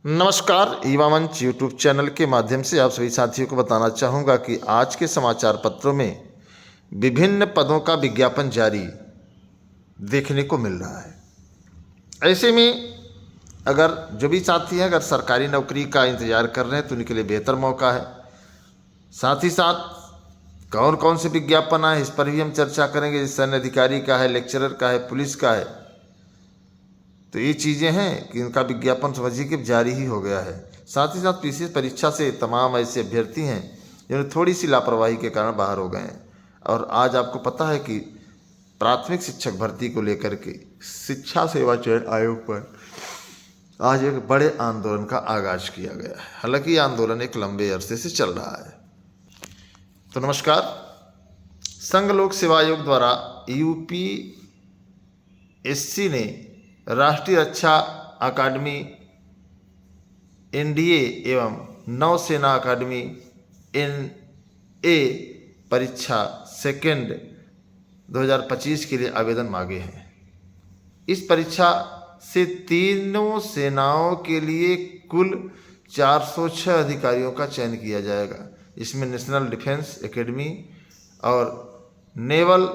नमस्कार, युवा मंच यूट्यूब चैनल के माध्यम से आप सभी साथियों को बताना चाहूँगा कि आज के समाचार पत्रों में विभिन्न पदों का विज्ञापन जारी देखने को मिल रहा है। ऐसे में अगर जो भी साथी हैं अगर सरकारी नौकरी का इंतज़ार कर रहे हैं तो उनके लिए बेहतर मौका है। साथ ही साथ कौन कौन से विज्ञापन आए इस पर भी हम चर्चा करेंगे, जैसे सैन्य अधिकारी का है, लेक्चरर का है, पुलिस का है। तो ये चीज़ें हैं कि इनका विज्ञापन समझिए कि जारी ही हो गया है। साथ ही साथ पीसीएस परीक्षा से तमाम ऐसे अभ्यर्थी हैं जिन्होंने थोड़ी सी लापरवाही के कारण बाहर हो गए हैं। और आज आपको पता है कि प्राथमिक शिक्षक भर्ती को लेकर के शिक्षा सेवा चयन आयोग पर आज एक बड़े आंदोलन का आगाज किया गया है। हालांकि ये आंदोलन एक लंबे अरसे से चल रहा है। तो नमस्कार, संघ लोक सेवा आयोग द्वारा यूपीएससी ने राष्ट्रीय रक्षा अकादमी, एनडीए एवं नौसेना अकादमी एनए परीक्षा सेकेंड 2025 के लिए आवेदन मांगे हैं। इस परीक्षा से तीनों सेनाओं के लिए कुल 406 अधिकारियों का चयन किया जाएगा। इसमें नेशनल डिफेंस एकेडमी और नेवल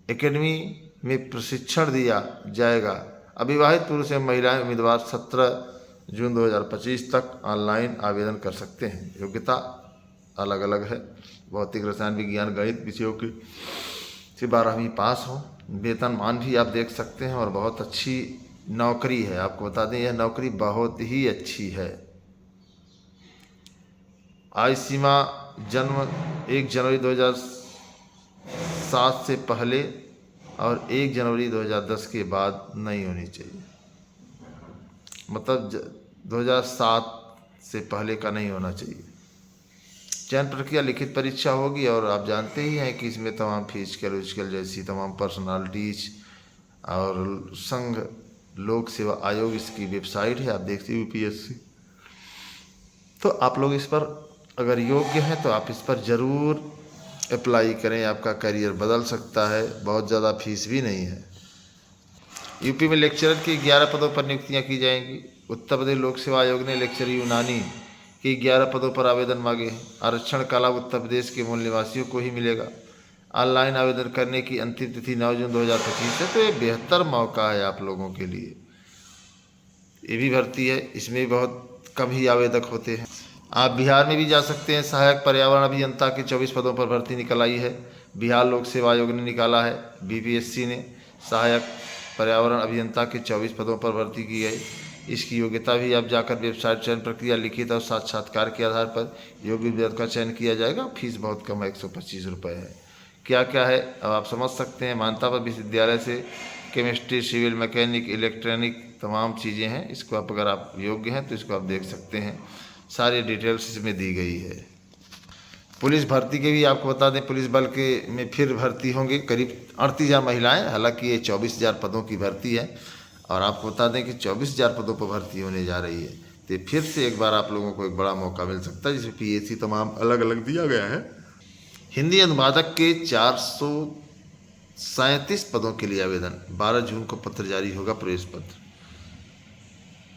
एकेडमी में प्रशिक्षण दिया जाएगा। अविवाहित पुरुष एवं महिलाएं उम्मीदवार 17 जून 2025 तक ऑनलाइन आवेदन कर सकते हैं। योग्यता अलग अलग है। भौतिक, रसायन विज्ञान, गणित विषयों की से 12वीं पास हो। वेतनमान भी आप देख सकते हैं और बहुत अच्छी नौकरी है। आपको बता दें यह नौकरी बहुत ही अच्छी है। आयु सीमा जन्म 1 जनवरी 2007 से पहले और 1 जनवरी 2010 के बाद नहीं होनी चाहिए। मतलब 2007 से पहले का नहीं होना चाहिए। चयन प्रक्रिया लिखित परीक्षा होगी और आप जानते ही हैं कि इसमें तमाम फिजिकल जैसी तमाम पर्सनालिटीज और संघ लोक सेवा आयोग इसकी वेबसाइट है, आप देखते हैं यूपीएससी। तो आप लोग इस पर अगर योग्य हैं तो आप इस पर ज़रूर अप्लाई करें। आपका करियर बदल सकता है। बहुत ज़्यादा फीस भी नहीं है। यूपी में लेक्चरर की 11 पदों पर नियुक्तियां की जाएंगी। उत्तर प्रदेश लोक सेवा आयोग ने लेक्चर यूनानी की 11 पदों पर आवेदन मांगे हैं। आरक्षण का लाभ उत्तर प्रदेश के मूल निवासियों को ही मिलेगा। ऑनलाइन आवेदन करने की अंतिम तिथि 9 जून 2025 है। तो ये बेहतर मौका है आप लोगों के लिए। ये भी भर्ती है, इसमें भी बहुत कम ही आवेदक होते हैं। आप बिहार में भी जा सकते हैं। सहायक पर्यावरण अभियंता के 24 पदों पर भर्ती निकल आई है। बिहार लोक सेवा आयोग ने निकाला है। बीपीएससी ने सहायक पर्यावरण अभियंता के 24 पदों पर भर्ती की है। इसकी योग्यता भी आप जाकर वेबसाइट, चयन प्रक्रिया लिखित और साक्षात्कार के आधार पर योग्य अभ्यर्थी का चयन किया जाएगा। फीस बहुत कम है, 125 रुपये है। क्या क्या है अब आप समझ सकते हैं। मान्यता पर विश्वविद्यालय से केमिस्ट्री, सिविल, मैकेनिक, इलेक्ट्रॉनिक तमाम चीज़ें हैं। इसको आप अगर आप योग्य हैं तो इसको आप देख सकते हैं। सारी डिटेल्स इसमें दी गई है। पुलिस भर्ती के भी आपको बता दें, पुलिस बल के में फिर भर्ती होंगे करीब 38,000 महिलाएं। हालांकि ये 24,000 पदों की भर्ती है और आपको बता दें कि 24,000 पदों पर भर्ती होने जा रही है। तो फिर से एक बार आप लोगों को एक बड़ा मौका मिल सकता है, जिसमें पीएससी तमाम अलग अलग दिया गया है। हिंदी अनुवादक के 437 पदों के लिए आवेदन 12 जून को पत्र जारी होगा। प्रवेश पत्र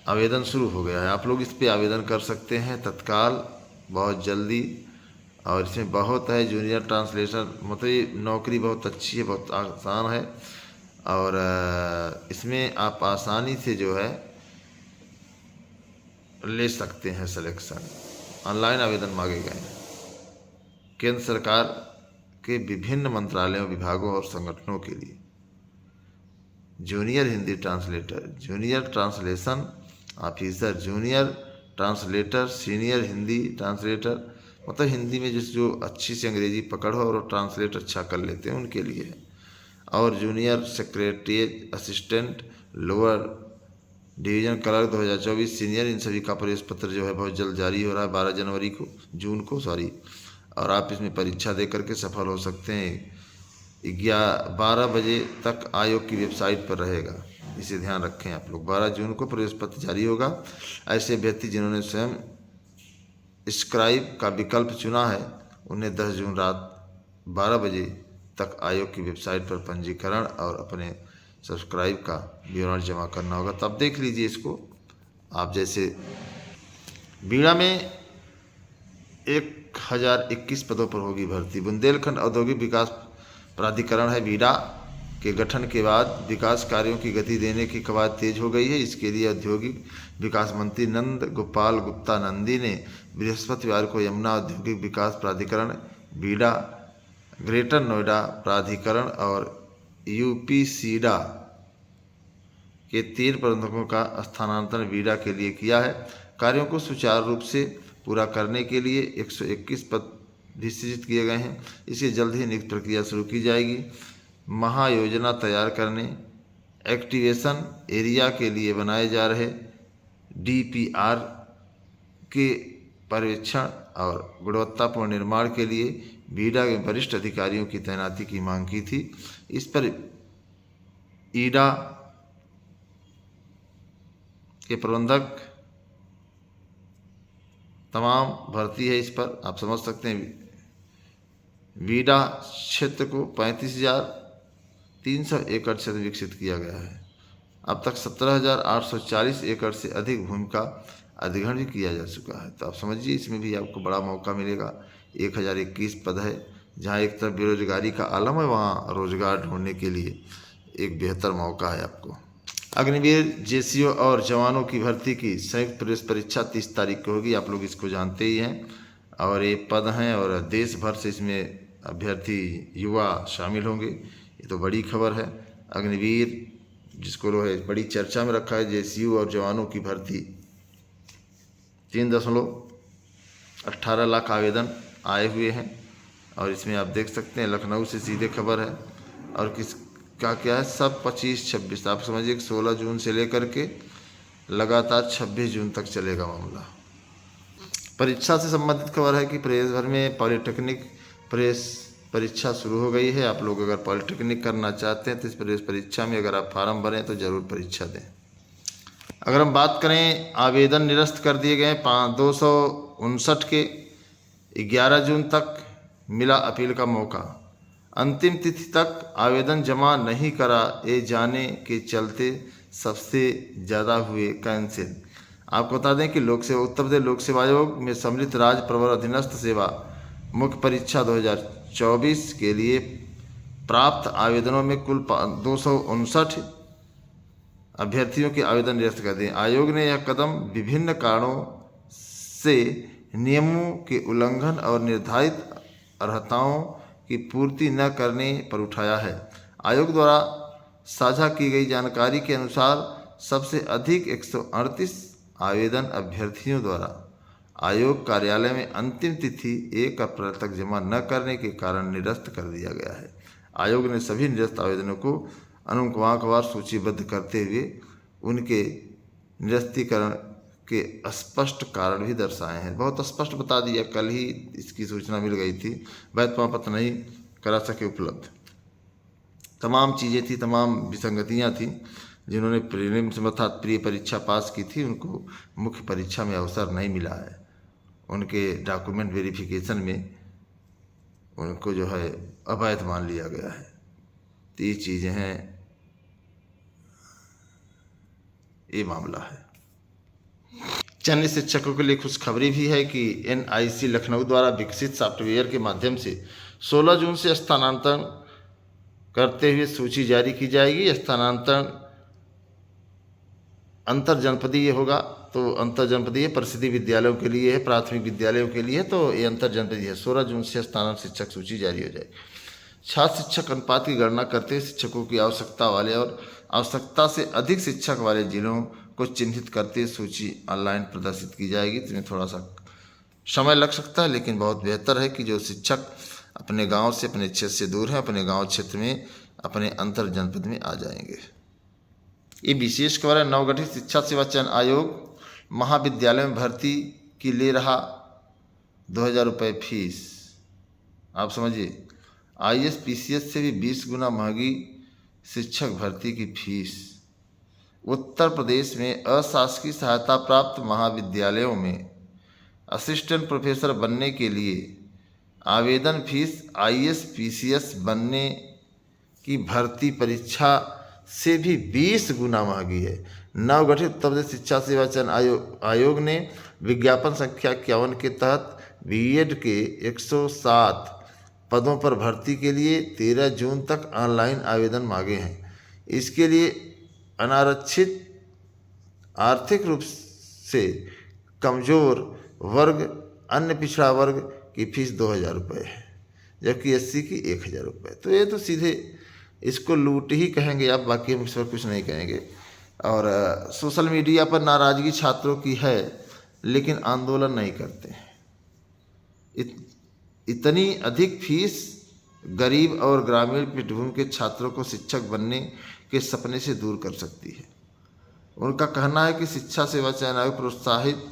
आवेदन शुरू हो गया है। आप लोग इस पे आवेदन कर सकते हैं तत्काल, बहुत जल्दी। और इसमें बहुत है जूनियर ट्रांसलेटर, मतलब ये नौकरी बहुत अच्छी है, बहुत आसान है। और इसमें आप आसानी से जो है ले सकते हैं सिलेक्शन। ऑनलाइन आवेदन मांगे गए हैं। केंद्र सरकार के विभिन्न मंत्रालयों, विभागों और संगठनों के लिए junior Hindi translator, junior translation officer, junior translator, senior Hindi translator, मतलब हिंदी में जो अच्छी से अंग्रेजी पकड़ हो और ट्रांसलेट अच्छा कर लेते हैं उनके लिए है। और junior secretariat assistant, lower division clerk 2024, senior, इन सभी का प्रवेश पत्र जो है बहुत जल्द जारी हो रहा है, 12 जून को। और आप इसमें परीक्षा दे करके सफल हो सकते हैं। 12 बजे तक आयोग की वेबसाइट पर रहेगा, इसे ध्यान रखें आप लोग। 12 जून को प्रवेश पत्र जारी होगा। ऐसे अभ्यर्थी जिन्होंने स्वयं स्क्राइब का विकल्प चुना है उन्हें 10 जून रात 12 बजे तक आयोग की वेबसाइट पर पंजीकरण और अपने सब्सक्राइब का विवरण जमा करना होगा। तब देख लीजिए इसको, आप जैसे बीड़ा में 1021 पदों पर होगी भर्ती। बुंदेलखंड औद्योगिक विकास प्राधिकरण है बीड़ा के गठन के बाद विकास कार्यों की गति देने की कवायद तेज हो गई है। इसके लिए औद्योगिक विकास मंत्री नंद गोपाल गुप्ता नंदी ने बृहस्पतिवार को यमुना औद्योगिक विकास प्राधिकरण बीड़ा, ग्रेटर नोएडा प्राधिकरण और यूपीसीडा के 3 प्रबंधकों का स्थानांतरण बीड़ा के लिए किया है। कार्यों को सुचारू रूप से पूरा करने के लिए 121 पद भी सृजित किए गए हैं। इसकी जल्द ही नियुक्ति प्रक्रिया शुरू की जाएगी। महायोजना तैयार करने, एक्टिवेशन एरिया के लिए बनाए जा रहे डीपीआर के पर्यवेक्षण और गुणवत्तापूर्ण निर्माण के लिए बीड़ा के वरिष्ठ अधिकारियों की तैनाती की मांग की थी। इस पर ईडा के प्रबंधक तमाम भर्ती है। इस पर आप समझ सकते हैं बीड़ा क्षेत्र को 35,300 एकड़ से विकसित किया गया है। अब तक 17,840 एकड़ से अधिक भूमि का अधिग्रहण भी किया जा चुका है। तो आप समझिए इसमें भी आपको बड़ा मौका मिलेगा। 1021 पद है। जहाँ एक तरफ बेरोजगारी का आलम है, वहाँ रोजगार ढूंढने के लिए एक बेहतर मौका है आपको। अग्निवीर जेसीओ और जवानों की भर्ती की संयुक्त प्रवेश परीक्षा 30 तारीख को होगी। आप लोग इसको जानते ही हैं। और ये पद हैं और देश भर से इसमें अभ्यर्थी युवा शामिल होंगे। ये तो बड़ी खबर है। अग्निवीर जिसको है बड़ी चर्चा में रखा है। जेसीयू और जवानों की भर्ती 3.18 लाख आवेदन आए हुए हैं। और इसमें आप देख सकते हैं लखनऊ से सीधे खबर है। और किसका क्या है, सब 25-26 आप समझिए 16 जून से लेकर के लगातार 26 जून तक चलेगा मामला। परीक्षा से संबंधित खबर है कि प्रदेश भर में पॉलिटेक्निक प्रवेश परीक्षा शुरू हो गई है। आप लोग अगर पॉलिटेक्निक करना चाहते हैं तो इस प्रवेश परीक्षा में अगर आप फार्म भरें तो ज़रूर परीक्षा दें। अगर हम बात करें आवेदन निरस्त कर दिए गए 259 के 11 जून तक मिला अपील का मौका। अंतिम तिथि तक आवेदन जमा नहीं कराए जाने के चलते सबसे ज़्यादा हुए कैंसिल। आपको बता दें कि उत्तर प्रदेश लोक सेवा आयोग में सम्मिलित राज्य प्रवर अधीनस्थ सेवा मुख्य परीक्षा 2024 के लिए प्राप्त आवेदनों में कुल 259 अभ्यर्थियों के आवेदन निरस्त कर दिए। आयोग ने यह कदम विभिन्न कारणों से नियमों के उल्लंघन और निर्धारित अर्हताओं की पूर्ति न करने पर उठाया है। आयोग द्वारा साझा की गई जानकारी के अनुसार सबसे अधिक 138 आवेदन अभ्यर्थियों द्वारा आयोग कार्यालय में अंतिम तिथि 1 अप्रैल तक जमा न करने के कारण निरस्त कर दिया गया है। आयोग ने सभी निरस्त आवेदनों को अनुक्रमवार सूचीबद्ध करते हुए उनके निरस्तीकरण के स्पष्ट कारण भी दर्शाए हैं। बहुत स्पष्ट बता दिया, कल ही इसकी सूचना मिल गई थी। वैध प्रमाण पत्र नहीं करा सके उपलब्ध। तमाम चीज़ें थी, तमाम विसंगतियाँ थी। जिन्होंने प्रीलिम्स अर्थात प्री परीक्षा पास की थी उनको मुख्य परीक्षा में अवसर नहीं मिला है। उनके डॉक्यूमेंट वेरिफिकेशन में उनको जो है अवैध मान लिया गया है। तो ये चीज़ें हैं, ये मामला है। चयनित शिक्षकों के लिए खुशखबरी भी है कि NIC लखनऊ द्वारा विकसित सॉफ्टवेयर के माध्यम से 16 जून से स्थानांतरण करते हुए सूची जारी की जाएगी। स्थानांतरण अंतर जनपदीय होगा। तो अंतर जनपदीय परिषदीय विद्यालयों के लिए है, प्राथमिक विद्यालयों के लिए तो ये अंतर जनपदीय है। 16 जून से स्थानांतरण शिक्षक सूची जारी हो जाएगी। छात्र शिक्षक अनुपात की गणना करते शिक्षकों की आवश्यकता वाले और आवश्यकता से अधिक शिक्षक वाले जिलों को चिन्हित करते सूची ऑनलाइन प्रदर्शित की जाएगी। इसमें थोड़ा सा समय लग सकता है, लेकिन बहुत बेहतर है कि जो शिक्षक अपने गांव से, अपने क्षेत्र से दूर हैं, अपने गांव क्षेत्र में अपने अंतर जनपद में आ जाएंगे। ये विशेष खबर है। नवगठित शिक्षा सेवा चयन आयोग महाविद्यालय में भर्ती की ले रहा 2,000 रुपये फीस। आप समझिए IAS PCS से भी 20 गुना महंगी शिक्षक भर्ती की फीस। उत्तर प्रदेश में अशासकीय सहायता प्राप्त महाविद्यालयों में असिस्टेंट प्रोफेसर बनने के लिए आवेदन फीस IAS PCS बनने की भर्ती परीक्षा से भी 20 गुना महंगी है। नवगठित उत्तर प्रदेश शिक्षा सेवा चयन आयोग ने विज्ञापन संख्या 51 के तहत बीएड के 107 पदों पर भर्ती के लिए 13 जून तक ऑनलाइन आवेदन मांगे हैं। इसके लिए अनारक्षित, आर्थिक रूप से कमजोर वर्ग, अन्य पिछड़ा वर्ग की फीस 2,000 रुपये है, जबकि एससी की 1,000 रुपये। तो ये तो सीधे इसको लूट ही कहेंगे आप, बाकी हम इस पर कुछ नहीं कहेंगे। और सोशल मीडिया पर नाराज़गी छात्रों की है, लेकिन आंदोलन नहीं करते हैं। इतनी अधिक फीस गरीब और ग्रामीण पृष्ठभूमि के छात्रों को शिक्षक बनने के सपने से दूर कर सकती है। उनका कहना है कि शिक्षा सेवा चयन आयोग प्रोत्साहित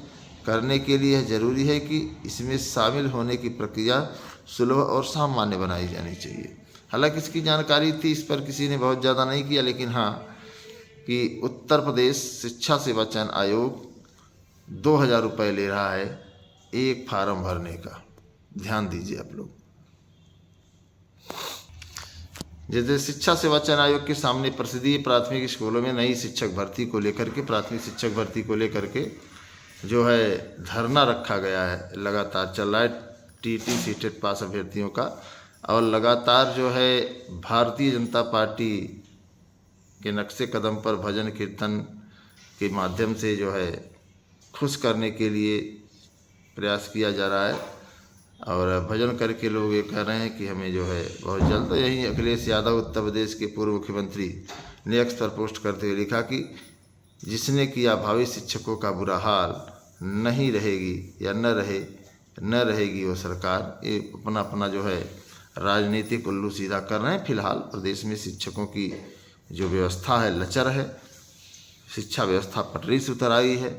करने के लिए यह जरूरी है कि इसमें शामिल होने की प्रक्रिया सुलभ और सामान्य बनाई जानी चाहिए। हालांकि इसकी जानकारी थी, इस पर किसी ने बहुत ज़्यादा नहीं किया, लेकिन हाँ कि उत्तर प्रदेश शिक्षा सेवा चयन आयोग 2,000 रुपये ले रहा है एक फार्म भरने का। ध्यान दीजिए आप लोग। जैसे शिक्षा सेवा चयन आयोग के सामने परिषदीय प्राथमिक स्कूलों में नई शिक्षक भर्ती को लेकर के, प्राथमिक शिक्षक भर्ती को लेकर के जो है धरना रखा गया है, लगातार चल रहा है टीटी सीटेट पास अभ्यर्थियों का। और लगातार जो है भारतीय जनता पार्टी के नक्शे कदम पर भजन कीर्तन के माध्यम से जो है खुश करने के लिए प्रयास किया जा रहा है। और भजन करके लोग ये कह रहे हैं कि हमें जो है बहुत जल्द। तो यही अखिलेश यादव उत्तर प्रदेश के पूर्व मुख्यमंत्री ने एक्स पर पोस्ट करते हुए लिखा कि जिसने किया भावी शिक्षकों का बुरा हाल, नहीं रहेगी या न रहेगी वो सरकार। ये अपना जो है राजनीतिक उल्लू सीधा कर रहे हैं। फिलहाल प्रदेश में शिक्षकों की जो व्यवस्था है लचर है, शिक्षा व्यवस्था पटरी से उतर आई है।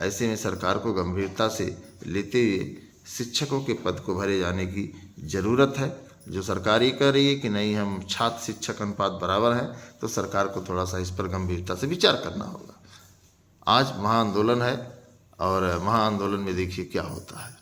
ऐसे में सरकार को गंभीरता से लेते हुए शिक्षकों के पद को भरे जाने की ज़रूरत है। जो सरकार ये कह रही है कि नहीं हम छात्र शिक्षक अनुपात बराबर हैं, तो सरकार को थोड़ा सा इस पर गंभीरता से विचार करना होगा। आज महाआंदोलन है और महाआंदोलन में देखिए क्या होता है।